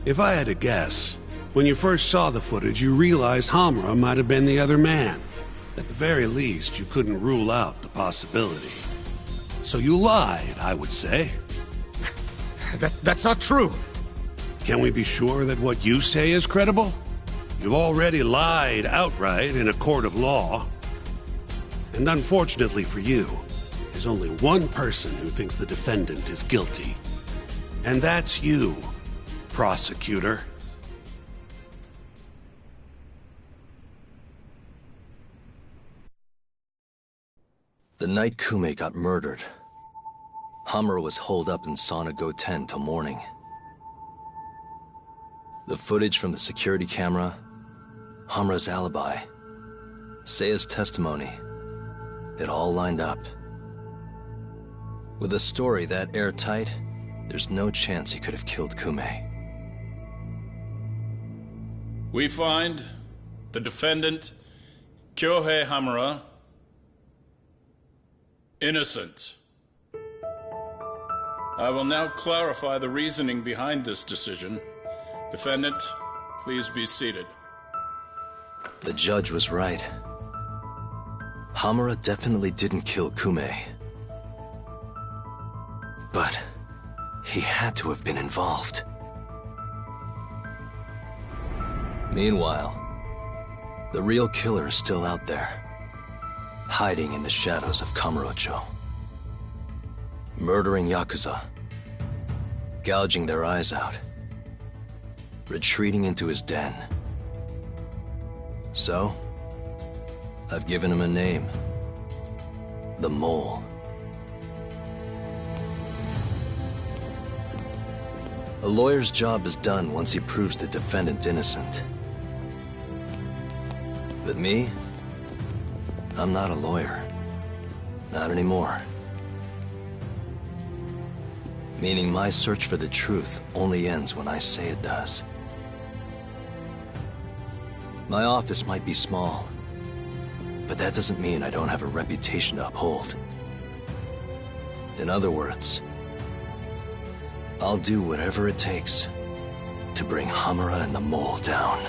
If I had to guess, when you first saw the footage, you realized Hamura might have been the other man. At the very least, you couldn't rule out the possibility. So you lied, I would say. That's not true. Can we be sure that what you say is credible? You've already lied outright in a court of law. And unfortunately for you, there's only one person who thinks the defendant is guilty. And that's you, prosecutor. The night Kume got murdered, Hamura was holed up in Sauna Go 10 till morning. The footage from the security camera, Hamura's alibi, Seiya's testimony, it all lined up. With a story that airtight, there's no chance he could have killed Kume. We find the defendant, Kyohei Hamura, innocent. I will now clarify the reasoning behind this decision. Defendant, please be seated. The judge was right. Hamura definitely didn't kill Kume. But he had to have been involved. Meanwhile, the real killer is still out there, hiding in the shadows of Kamurocho. Murdering Yakuza, gouging their eyes out, retreating into his den, So, I've given him a name. The Mole. A lawyer's job is done once he proves the defendant innocent. But me? I'm not a lawyer. Not anymore. Meaning my search for the truth only ends when I say it does. My office might be small, but that doesn't mean I don't have a reputation to uphold. In other words, I'll do whatever it takes to bring Hamura and the Mole down.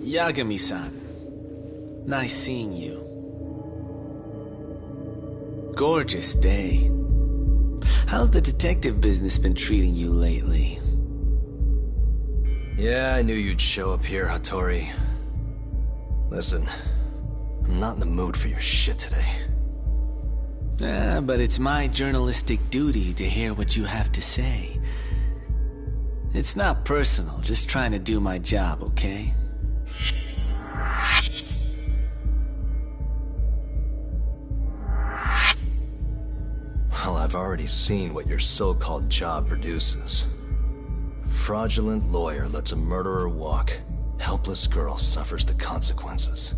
Yagami-san, nice seeing you. Gorgeous day. How's the detective business been treating you lately? Yeah, I knew you'd show up here, Hattori. Listen, I'm not in the mood for your shit today. But it's my journalistic duty to hear what you have to say. It's not personal, just trying to do my job, okay? Well, I've already seen what your so-called job produces. Fraudulent lawyer lets a murderer walk. Helpless girl suffers the consequences.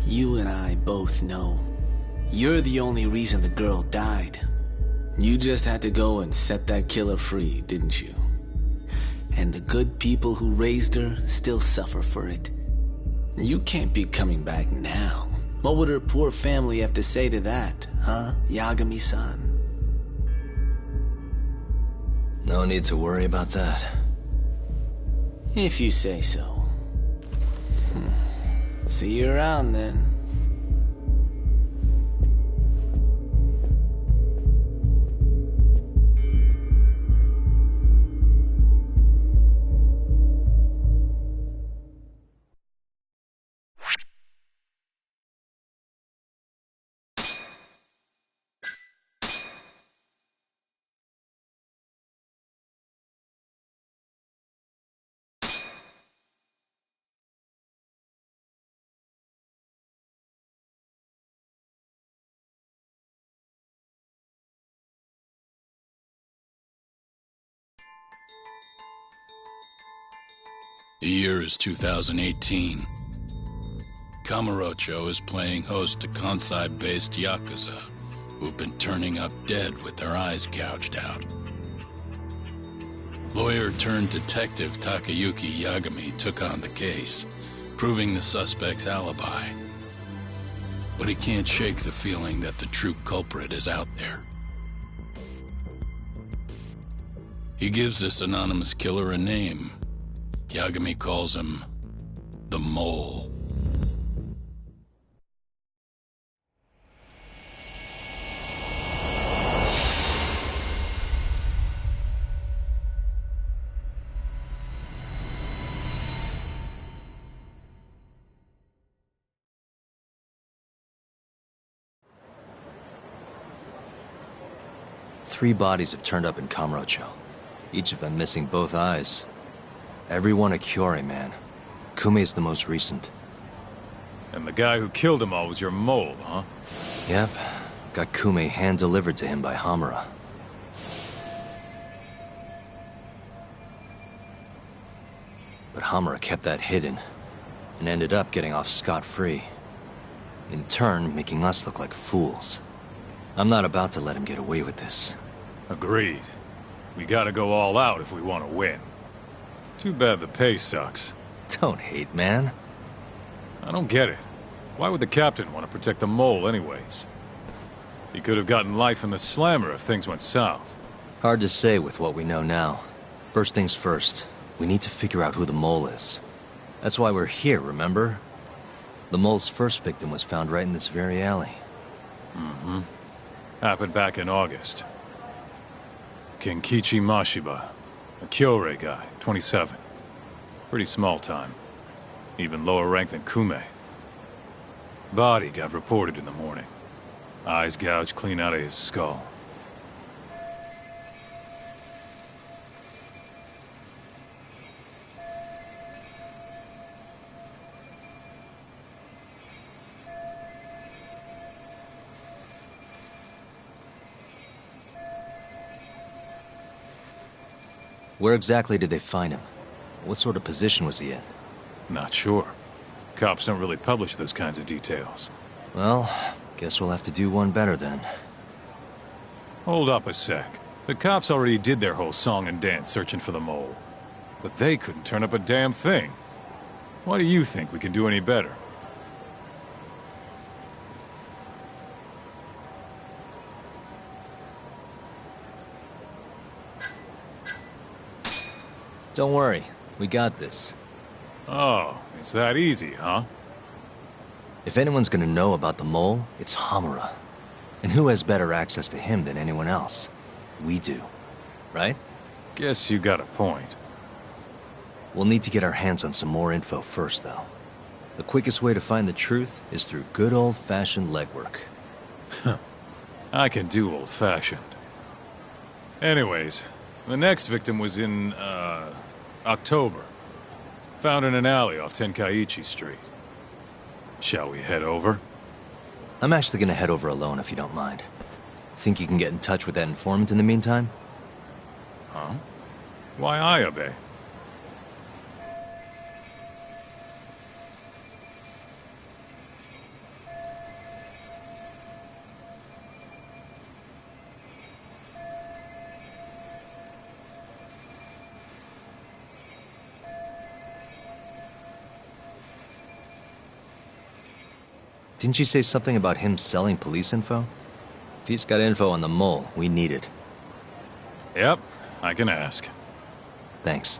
You and I both know. You're the only reason the girl died. You just had to go and set that killer free, didn't you? And the good people who raised her still suffer for it. You can't be coming back now. What would her poor family have to say to that, huh, Yagami-san? No need to worry about that. If you say so. See you around then. The year is 2018. Kamurocho is playing host to Kansai-based Yakuza, who've been turning up dead with their eyes gouged out. Lawyer-turned-detective Takayuki Yagami took on the case, proving the suspect's alibi. But he can't shake the feeling that the true culprit is out there. He gives this anonymous killer a name. Yagami calls him the Mole. Three bodies have turned up in Kamurocho, each of them missing both eyes. Everyone a Kyorei, man. Kume's the most recent. And the guy who killed them all was your mole, huh? Yep. Got Kume hand-delivered to him by Hamura. But Hamura kept that hidden, and ended up getting off scot-free. In turn, making us look like fools. I'm not about to let him get away with this. Agreed. We gotta go all out if we want to win. Too bad the pay sucks. Don't hate, man. I don't get it. Why would the captain want to protect the mole anyways? He could have gotten life in the slammer if things went south. Hard to say with what we know now. First things first, we need to figure out who the mole is. That's why we're here, remember? The mole's first victim was found right in this very alley. Mm-hmm. Happened back in August. Kenkichi Mashiba. A Kyorei guy, 27. Pretty small time. Even lower rank than Kume. Body got reported in the morning. Eyes gouged clean out of his skull. Where exactly did they find him? What sort of position was he in? Not sure. Cops don't really publish those kinds of details. Well, guess we'll have to do one better then. Hold up a sec. The cops already did their whole song and dance searching for the mole. But they couldn't turn up a damn thing. Why do you think we can do any better? Don't worry, we got this. Oh, it's that easy, huh? If anyone's gonna know about the mole, it's Hamura. And who has better access to him than anyone else? We do. Right? Guess you got a point. We'll need to get our hands on some more info first, though. The quickest way to find the truth is through good old-fashioned legwork. I can do old-fashioned. Anyways, the next victim was in, October. Found in an alley off Tenkaichi Street. Shall we head over? I'm actually gonna head over alone if you don't mind. Think you can get in touch with that informant in the meantime? Huh? Why I obey? Didn't you say something about him selling police info? If he's got info on the mole, we need it. Yep, I can ask. Thanks.